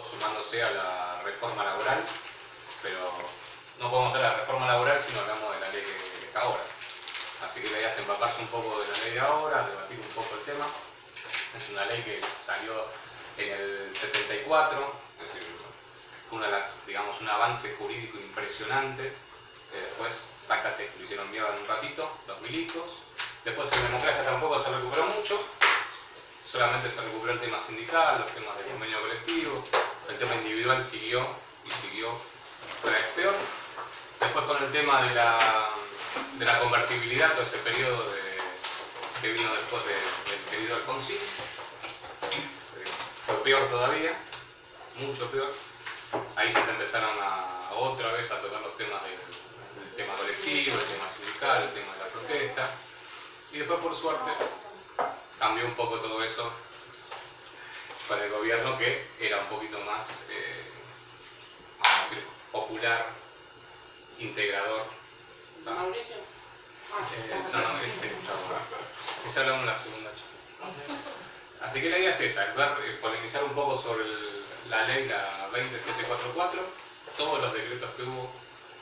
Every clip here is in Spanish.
sumándose a la reforma laboral, pero no podemos hablar de la reforma laboral si no hablamos de la ley que está ahora. Así que la idea es empaparse un poco de la ley de ahora, debatir un poco el tema. Es una ley que salió en el 74, es decir, digamos, un avance jurídico impresionante. Después Zacatec lo hicieron mierda en un ratito, los milicos. Después en democracia tampoco se recuperó mucho, solamente se recuperó el tema sindical, los temas del convenio colectivo, el tema individual siguió y siguió cada vez peor. Después con el tema de la convertibilidad, todo ese periodo que vino después del pedido Alfonsín, fue peor todavía, mucho peor. Ahí ya se empezaron otra vez a tocar los temas del tema colectivo, el tema sindical, el tema de la protesta. Y después, por suerte, cambió un poco todo eso para el gobierno, que era un poquito más, vamos a decir, popular, integrador. ¿Mauricio? No, ese hablamos en la segunda charla. Así que la idea es esa, polemizar un poco sobre la ley, la 20744, todos los decretos que hubo,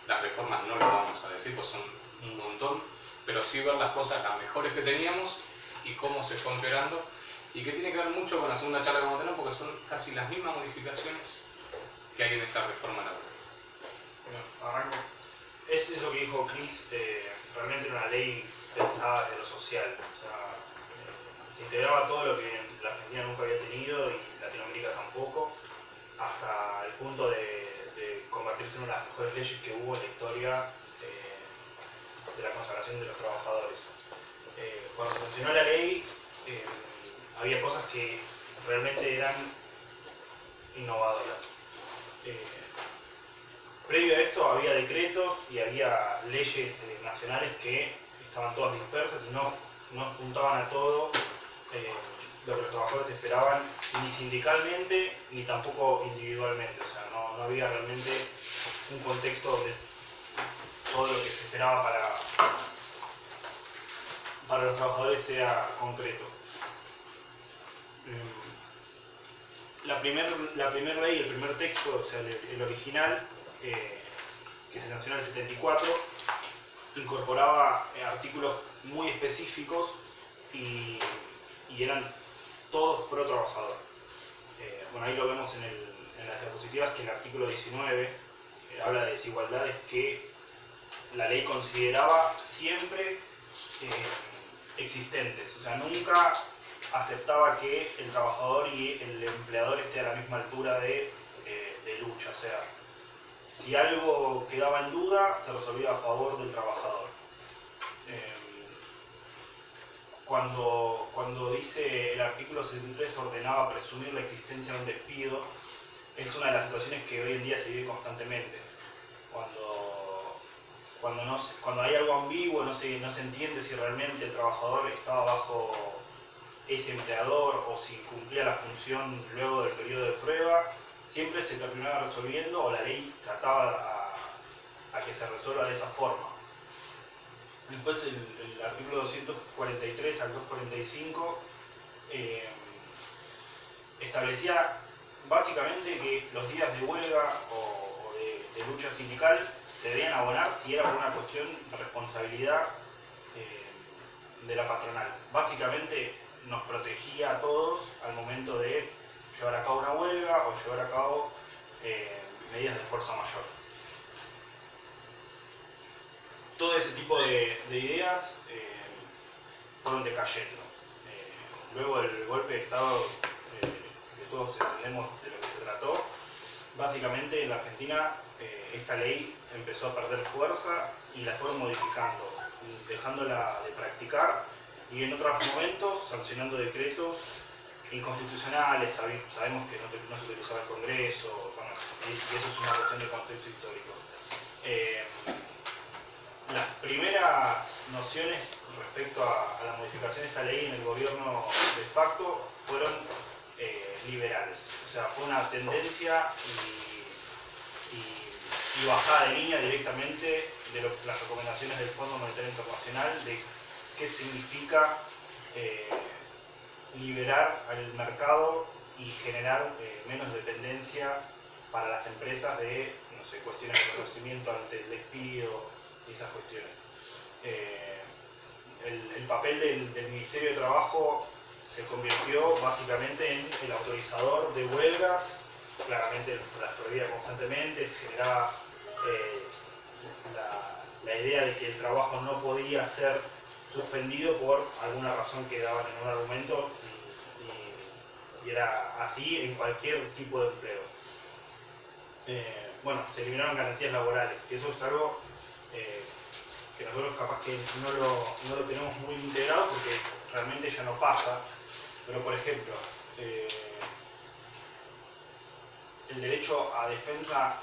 las reformas no lo vamos a decir, pues son un montón, pero sí ver las cosas, las mejores que teníamos y cómo se fue empeorando, y que tiene que ver mucho con la segunda charla que vamos a tener, porque son casi las mismas modificaciones que hay en esta reforma laboral. Bueno, arranco. Es eso que dijo Cris, realmente era una ley pensada desde lo social. O sea, se integraba todo lo que la Argentina nunca había tenido y Latinoamérica tampoco, hasta el punto de convertirse en una de las mejores leyes que hubo en la historia de la consagración de los trabajadores. Cuando funcionó la ley, había cosas que realmente eran innovadoras. Previo a esto había decretos y había leyes nacionales que estaban todas dispersas y no juntaban a todo lo que los trabajadores esperaban, ni sindicalmente ni tampoco individualmente. O sea, no había realmente un contexto donde todo lo que se esperaba para los trabajadores sea concreto. La primera ley, el primer texto, o sea, el original, que se sancionó en el 74, incorporaba artículos muy específicos y eran todos pro trabajador. Bueno, ahí lo vemos en las diapositivas, que el artículo 19 habla de desigualdades que la ley consideraba siempre existentes. O sea, nunca aceptaba que el trabajador y el empleador esté a la misma altura de lucha. O sea, si algo quedaba en duda, se resolvía a favor del trabajador. Cuando dice el artículo 63 ordenaba presumir la existencia de un despido, es una de las situaciones que hoy en día se vive constantemente. Cuando hay algo ambiguo, no se entiende si realmente el trabajador estaba bajo ese empleador o si cumplía la función luego del periodo de prueba, siempre se terminaba resolviendo, o la ley trataba a que se resuelva de esa forma. Después el artículo 243 al 245 establecía básicamente que los días de huelga o de lucha sindical se debían abonar si era por una cuestión de responsabilidad de la patronal. Básicamente nos protegía a todos al momento de llevar a cabo una huelga o llevar a cabo medidas de fuerza mayor. Todo ese tipo de ideas fueron decayendo. Luego del golpe de Estado, que todos entendemos de lo que se trató, básicamente en la Argentina esta ley empezó a perder fuerza y la fueron modificando, dejándola de practicar y en otros momentos sancionando decretos inconstitucionales. Sabemos que no se utilizaba el Congreso, bueno, y eso es una cuestión de contexto histórico. Las primeras nociones respecto a la modificación de esta ley en el gobierno de facto fueron liberales. O sea, fue una tendencia y bajada de línea directamente de las recomendaciones del Fondo Monetario Internacional de qué significa liberar al mercado y generar menos dependencia para las empresas de, no sé, cuestiones de reconocimiento ante el despido y esas cuestiones. El papel del Ministerio de Trabajo se convirtió básicamente en el autorizador de huelgas. Claramente las prohibía constantemente, se generaba la idea de que el trabajo no podía ser suspendido por alguna razón que daban en un argumento y era así en cualquier tipo de empleo. Bueno, se eliminaron garantías laborales, que eso es algo que nosotros capaz que no lo tenemos muy integrado porque realmente ya no pasa, pero por ejemplo, el derecho a defensa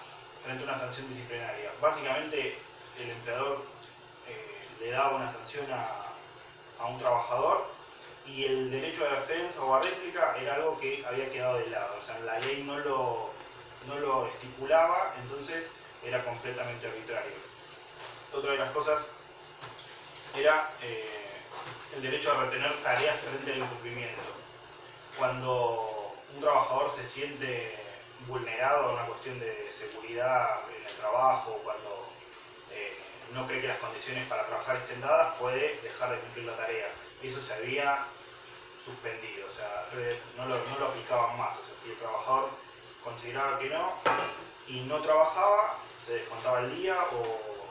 frente a una sanción disciplinaria. Básicamente el empleador le daba una sanción a un trabajador y el derecho a defensa o a réplica era algo que había quedado de lado, o sea, la ley no lo estipulaba, entonces era completamente arbitrario. Otra de las cosas era el derecho a retener tareas frente al incumplimiento. Cuando un trabajador se siente vulnerado a una cuestión de seguridad en el trabajo, cuando no cree que las condiciones para trabajar estén dadas, puede dejar de cumplir la tarea. Eso se había suspendido, o sea, no lo aplicaban más. O sea, si el trabajador consideraba que no y no trabajaba, se descontaba el día o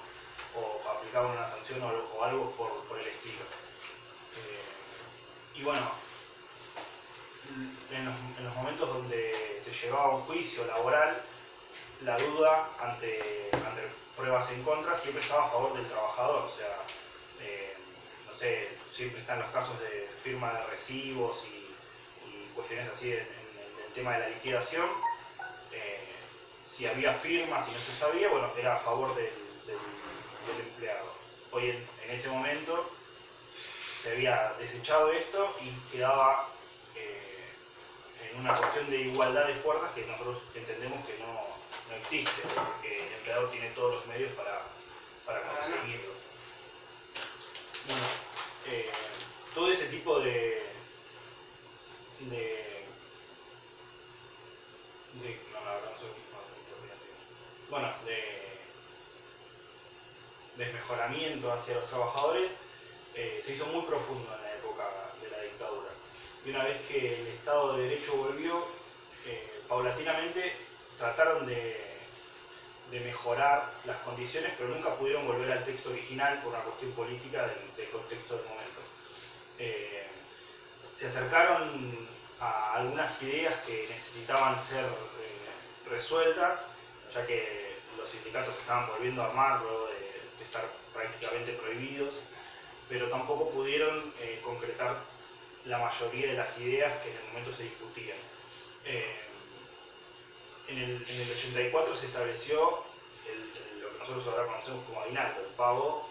aplicaban una sanción o algo por el estilo. Y bueno, en los momentos donde se llevaba a un juicio laboral, la duda ante pruebas en contra siempre estaba a favor del trabajador. O sea, no sé, siempre están los casos de firma de recibos y cuestiones así en el tema de la liquidación. Si había firmas y no se sabía, bueno, era a favor del empleado. Hoy en ese momento se había desechado esto y quedaba en una cuestión de igualdad de fuerzas que nosotros entendemos que no existe, porque el empleador tiene todos los medios para conseguirlo. Bueno, todo ese tipo de mejoramiento hacia los trabajadores se hizo muy profundo en la época de la dictadura. Y una vez que el Estado de Derecho volvió, paulatinamente trataron de mejorar las condiciones, pero nunca pudieron volver al texto original por una cuestión política del contexto del momento. Se acercaron a algunas ideas que necesitaban ser resueltas, ya que los sindicatos estaban volviendo a armar luego de estar prácticamente prohibidos, pero tampoco pudieron concretar la mayoría de las ideas que en el momento se discutían. En el 84 se estableció lo que nosotros ahora conocemos como aguinaldo, el pago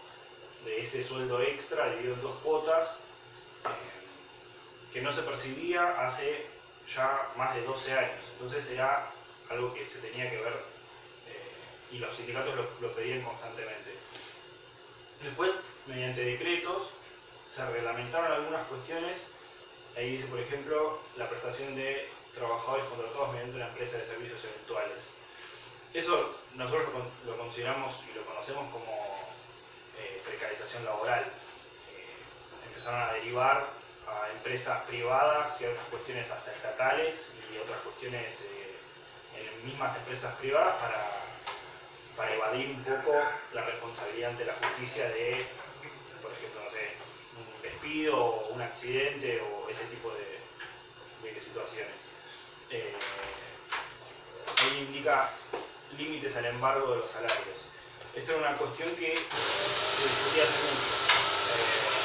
de ese sueldo extra dividido en 2 cuotas, que no se percibía hace ya más de 12 años. Entonces era algo que se tenía que ver y los sindicatos lo pedían constantemente. Después, mediante decretos, se reglamentaron algunas cuestiones. Ahí dice, por ejemplo, la prestación de trabajadores contratados mediante una empresa de servicios eventuales. Eso nosotros lo consideramos y lo conocemos como precarización laboral. Empezaron a derivar a empresas privadas ciertas cuestiones hasta estatales y otras cuestiones en mismas empresas privadas para evadir un poco la responsabilidad ante la justicia de, por ejemplo, no sé, un despido o un accidente o ese tipo de situaciones. Ahí indica límites al embargo de los salarios. Esto era una cuestión que se discutía hace mucho.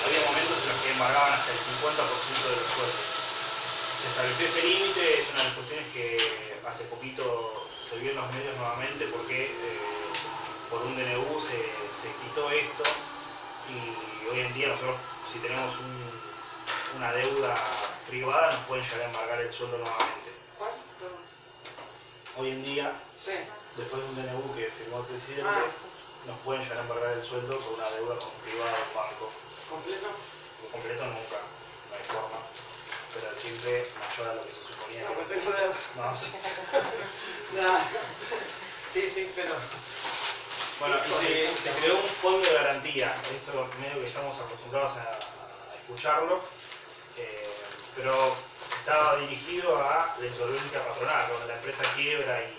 Había momentos en los que embargaban hasta el 50% de los sueldos. Se estableció ese límite, es una de las cuestiones que hace poquito se vio en los medios nuevamente porque por un DNU se quitó esto y hoy en día nosotros, si tenemos una deuda privada, nos pueden llegar a embargar el sueldo nuevamente. ¿Cuál? Hoy en día, Sí. después de un DNU que firmó el presidente, Sí. nos pueden llegar a embargar el sueldo por una deuda con privado o banco. ¿Completo? Por completo nunca, no hay forma. pero el triple mayor a lo que se suponía. No, me tengo de... No, sí. No. Sí, pero... Bueno, y se creó un fondo de garantía, eso medio que estamos acostumbrados a escucharlo, pero estaba dirigido a la insolvencia patronal, cuando la empresa quiebra y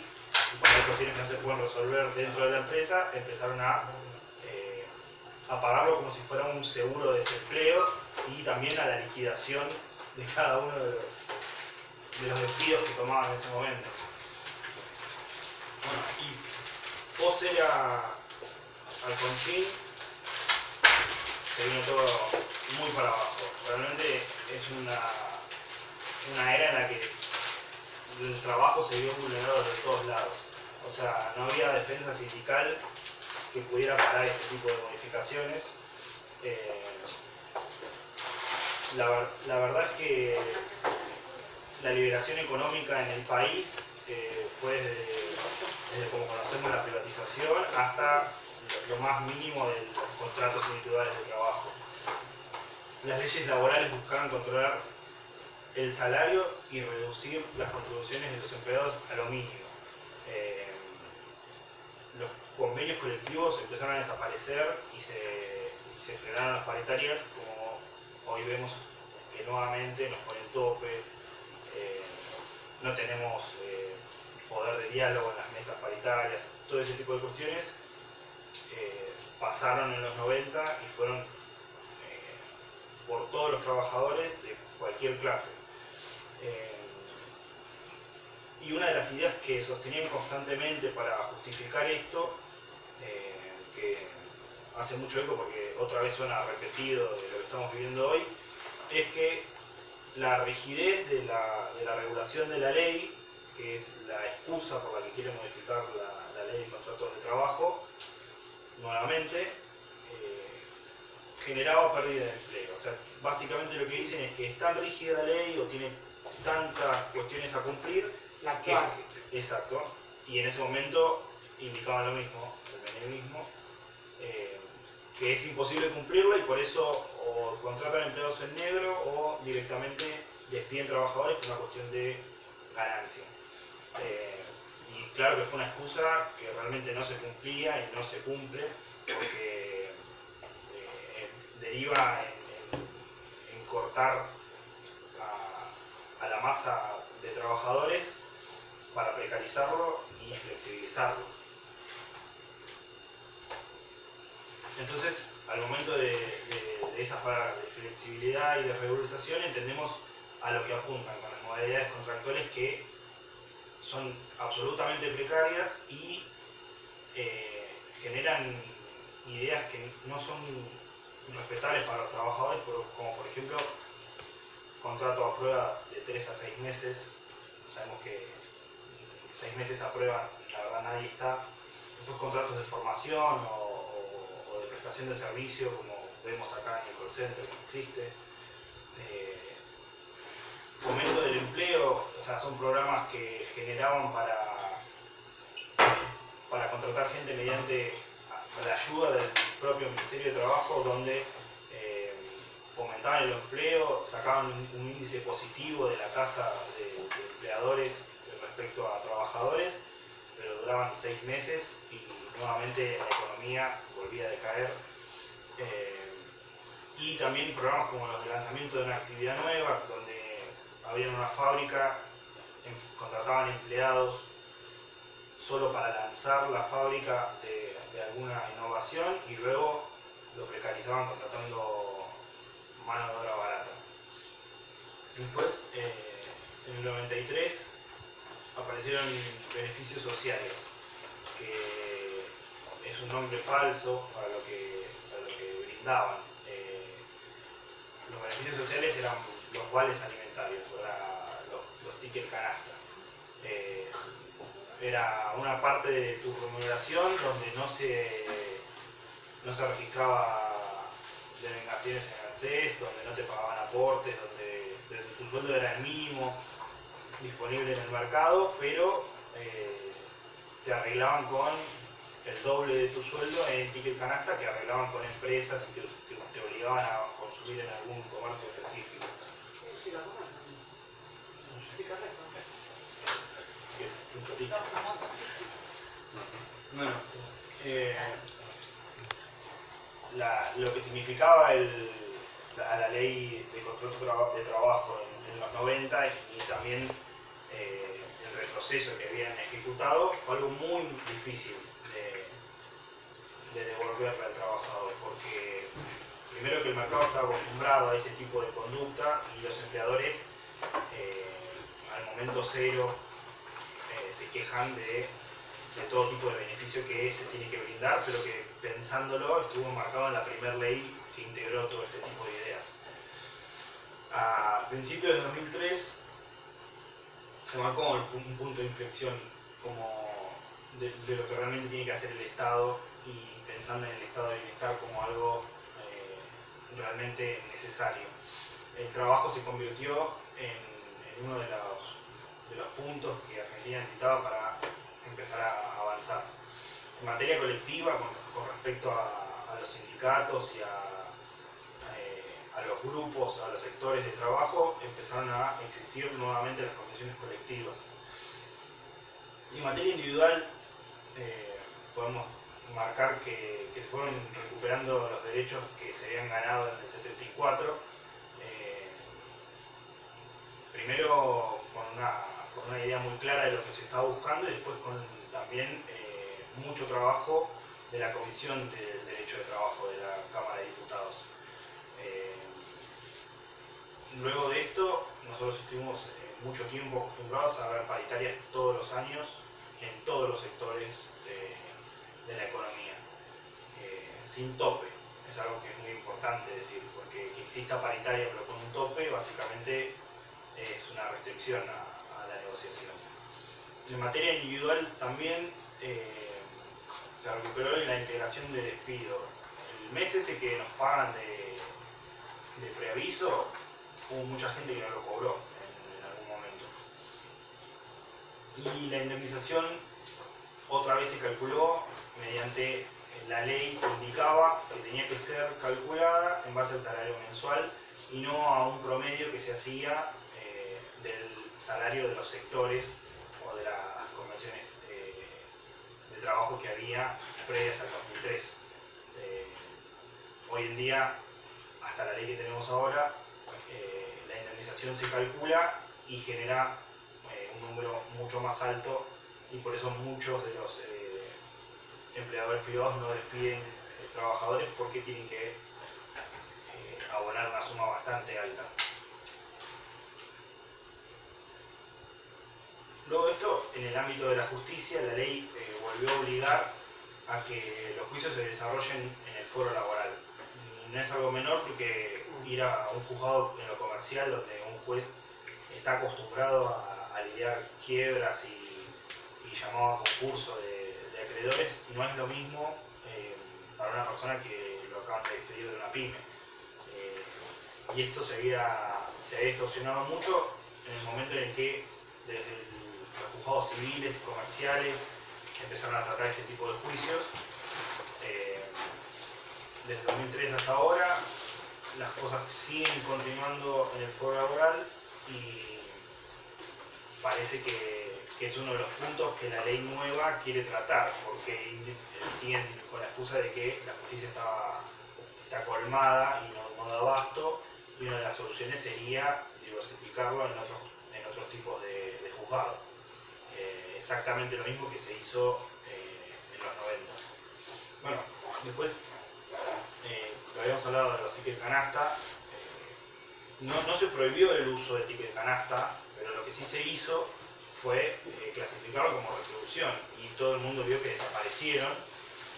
cuando hay cuestiones que no se pueden resolver dentro de la empresa, empezaron a pagarlo como si fuera un seguro de desempleo y también a la liquidación de cada uno de los despidos que tomaban en ese momento. Bueno, y poser a Alfonsín se vino todo muy para abajo. Realmente es una era en la que el trabajo se vio vulnerado de todos lados. O sea, no había defensa sindical que pudiera parar este tipo de modificaciones. La verdad es que la liberación económica en el país fue desde como conocemos la privatización hasta lo más mínimo de los contratos individuales de trabajo. Las leyes laborales buscaban controlar el salario y reducir las contribuciones de los empleados a lo mínimo. Los convenios colectivos empezaron a desaparecer y se frenaron las paritarias, como hoy vemos que nuevamente nos ponen tope, no tenemos poder de diálogo en las mesas paritarias, todo ese tipo de cuestiones pasaron en los 90 y fueron por todos los trabajadores de cualquier clase. Y una de las ideas que sostenían constantemente para justificar esto, que hace mucho eco porque otra vez suena repetido de lo que estamos viviendo hoy, es que la rigidez de la regulación de la ley, que es la excusa por la que quiere modificar la ley de contratos de trabajo, nuevamente, generaba pérdida de empleo. O sea, básicamente lo que dicen es que es tan rígida la ley o tiene tantas cuestiones a cumplir, La actual. exacto, y en ese momento indicaban lo mismo, el menemismo, que es imposible cumplirla y por eso o contratan empleados en negro o directamente despiden trabajadores por una cuestión de ganancia. Y claro que fue una excusa que realmente no se cumplía y no se cumple porque deriva en cortar a la masa de trabajadores para precarizarlo y flexibilizarlo. Entonces, al momento de esas palabras de flexibilidad y de regularización, entendemos a lo que apuntan con las modalidades contractuales que son absolutamente precarias y generan ideas que no son respetables para los trabajadores, como por ejemplo contrato a prueba de 3 a 6 meses. Sabemos que 6 meses a prueba, la verdad nadie está. Después contratos de formación o de prestación de servicio, como vemos acá en el call center que existe. Fomento del empleo, o sea, son programas que generaban para contratar gente mediante la ayuda del propio Ministerio de Trabajo, donde fomentaban el empleo, sacaban un índice positivo de la tasa de empleadores respecto a trabajadores, pero duraban 6 meses y nuevamente la economía volvía a decaer. Y también programas como los de lanzamiento de una actividad nueva, donde había una fábrica, contrataban empleados solo para lanzar la fábrica de alguna innovación y luego lo precarizaban contratando mano de obra barata. Después, en el 93, aparecieron beneficios sociales, que es un nombre falso para lo que brindaban. Los beneficios sociales eran los vales alimentarios, los tickets canasta. Era una parte de tu remuneración donde no se registraba devengaciones en ANSES, donde no te pagaban aportes, donde tu sueldo era el mínimo disponible en el mercado, pero te arreglaban con el doble de tu sueldo en ticket canasta, que arreglaban con empresas y te obligaban a consumir en algún comercio específico. sí, la conozco. Sí, correcto. Un ratito. Los famosos. Bueno, lo que significaba a la ley de contrato de trabajo en los 90 y también el retroceso que habían ejecutado fue algo muy difícil de devolverle al trabajador, porque primero que el mercado está acostumbrado a ese tipo de conducta y los empleadores al momento cero se quejan de todo tipo de beneficio que se tiene que brindar, pero que pensándolo estuvo marcado en la primera ley que integró todo este tipo de ideas. A principios de 2003 se marcó un punto de inflexión como de lo que realmente tiene que hacer el Estado y pensando en el estado de bienestar como algo realmente necesario. El trabajo se convirtió en uno de los puntos que Argentina necesitaba para empezar a avanzar. En materia colectiva, con respecto a los sindicatos y a los grupos, a los sectores de trabajo, empezaron a existir nuevamente las convenciones colectivas. Y en materia individual, podemos marcar que fueron recuperando los derechos que se habían ganado en el 74, primero con una idea muy clara de lo que se estaba buscando y después con también mucho trabajo de la Comisión del Derecho de Trabajo de la Cámara de Diputados. Luego de esto, nosotros estuvimos mucho tiempo acostumbrados a ver paritarias todos los años en todos los sectores de la economía, sin tope. Es algo que es muy importante decir, porque que exista paritaria pero con un tope básicamente es una restricción a la negociación. En materia individual también se recuperó la integración de despido. El mes ese que nos pagan de preaviso, hubo mucha gente que no lo cobró en algún momento. Y la indemnización otra vez se calculó mediante la ley que indicaba que tenía que ser calculada en base al salario mensual y no a un promedio que se hacía del salario de los sectores o de las convenciones de trabajo que había previas al 2003. Hoy en día, hasta la ley que tenemos ahora, la indemnización se calcula y genera un número mucho más alto y por eso muchos de los empleadores privados no despiden trabajadores porque tienen que abonar una suma bastante alta. Luego de esto, en el ámbito de la justicia, la ley volvió a obligar a que los juicios se desarrollen en el foro laboral. No es algo menor porque ir a un juzgado en lo comercial donde un juez está acostumbrado a lidiar quiebras y llamado a concurso de acreedores, no es lo mismo para una persona que lo acaban de despedir de una pyme. Y esto se había distorsionado mucho en el momento en el que desde los juzgados civiles y comerciales empezaron a tratar este tipo de juicios. Desde 2003 hasta ahora las cosas siguen continuando en el foro laboral y parece que es uno de los puntos que la ley nueva quiere tratar, porque siguen con la excusa de que la justicia está colmada y no da abasto, y una de las soluciones sería diversificarlo en otros tipos de juzgados. Exactamente lo mismo que se hizo en los 90. Bueno, después habíamos hablado de los tickets canasta. No se prohibió el uso de ticket canasta, pero lo que sí se hizo fue clasificarlo como retribución y todo el mundo vio que desaparecieron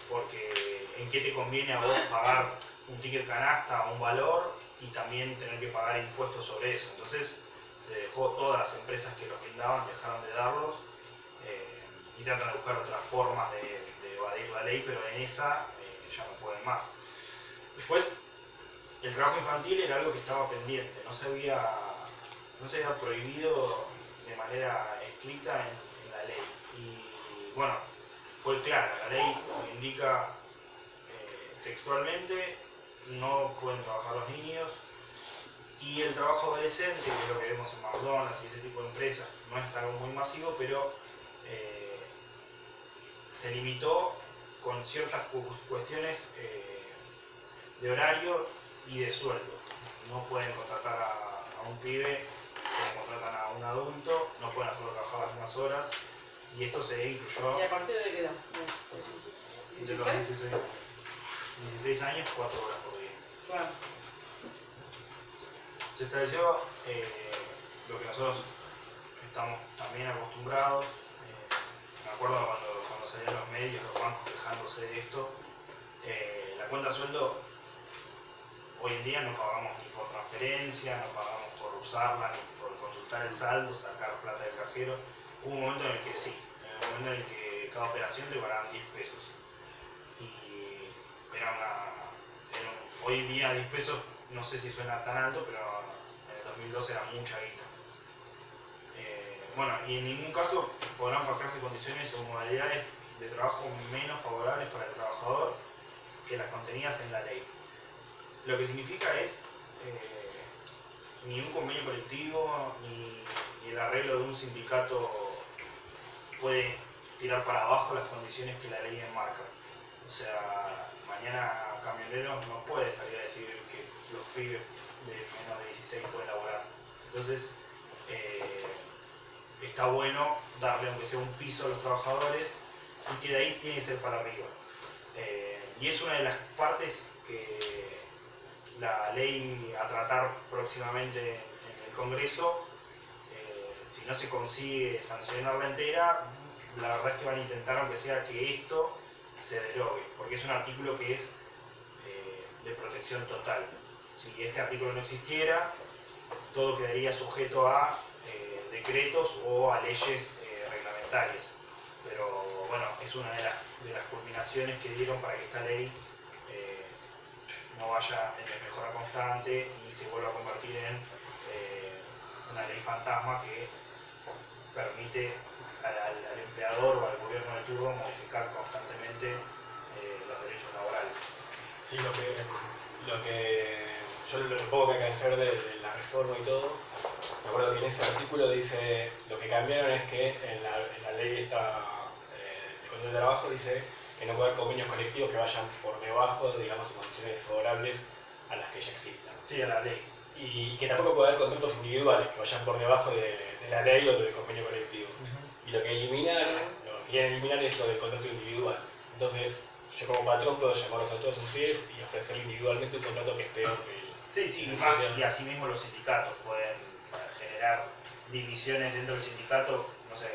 porque ¿en qué te conviene a vos pagar un ticket canasta a un valor y también tener que pagar impuestos sobre eso? Entonces se dejó, todas las empresas que los brindaban dejaron de darlos y tratan de buscar otras formas de evadir la ley, pero en esa ya no pueden más. Después, el trabajo infantil era algo que estaba pendiente, no se había prohibido de manera estricta en la ley. Y bueno, fue clara, la ley indica textualmente, no pueden trabajar los niños Y el trabajo adolescente, que es lo que vemos en McDonald's y ese tipo de empresas, no es algo muy masivo, pero se limitó con ciertas cuestiones de horario y de sueldo. No pueden contratar a un pibe como contratan a un adulto, no pueden hacerlo trabajar las mismas horas, y esto se incluyó ¿Y a partir de qué edad? de los 16 años, 4 horas por día. Claro. Se estableció lo que nosotros estamos también acostumbrados. Me acuerdo cuando salían los medios, los bancos quejándose de esto. La cuenta sueldo, hoy en día no pagamos ni por transferencia, no pagamos por usarla, ni por consultar el saldo, sacar plata del cajero. Hubo un momento en el que sí, un momento en el que cada operación te cobraban 10 pesos. Y hoy en día 10 pesos, no sé si suena tan alto, pero en el 2012 era mucha guita. Bueno, y en ningún caso podrán marcarse condiciones o modalidades de trabajo menos favorables para el trabajador que las contenidas en la ley. Lo que significa es ni un convenio colectivo ni el arreglo de un sindicato puede tirar para abajo las condiciones que la ley enmarca. O sea, mañana Camioneros no puede salir a decir que los pibes de menos de 16 pueden laburar. Entonces, está bueno darle aunque sea un piso a los trabajadores y que de ahí tiene que ser para arriba. Y es una de las partes que la ley a tratar próximamente en el Congreso, si no se consigue sancionarla entera, la verdad es que van a intentar aunque sea que esto se derogue, porque es un artículo que es de protección total. Si este artículo no existiera, todo quedaría sujeto a decretos o a leyes reglamentarias. Pero bueno, es una de las culminaciones que dieron para que esta ley no vaya en desmejora constante y se vuelva a convertir en una ley fantasma que permite al empleador o al gobierno de turno modificar constantemente los derechos laborales. Sí, lo que yo lo poco que alcancé a ver de la reforma y todo, me acuerdo que en ese artículo dice, lo que cambiaron es que en la ley esta de control de trabajo dice que no puede haber convenios colectivos que vayan por debajo, digamos, de condiciones desfavorables a las que ya existan. Sí, a la ley. Y que tampoco puede haber contratos individuales que vayan por debajo de la ley o del convenio colectivo. Y lo que eliminaron, lo que quieren eliminar es lo del contrato individual. Entonces, yo como patrón puedo llamarlos a todos ustedes y ofrecer individualmente un contrato que es peor que el... Sí, y asimismo los sindicatos pueden generar divisiones dentro del sindicato, no sé,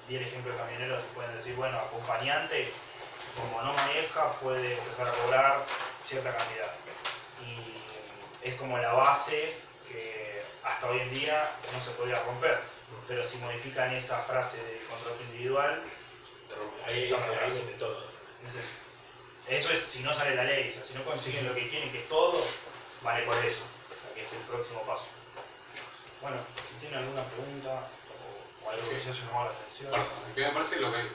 10 ejemplos de camioneros pueden decir, bueno, acompañante, como no maneja, puede empezar a cobrar cierta cantidad. Y es como la base que hasta hoy en día no se podría romper, pero si modifican esa frase de contrato individual, ahí mete todo. es eso. Eso es si no sale la ley, o sea, si no consiguen lo que quieren, que todo vale por eso, que es el próximo paso. Bueno, si tienen alguna pregunta o algo que les haya llamado la atención. Bueno, me parece lo que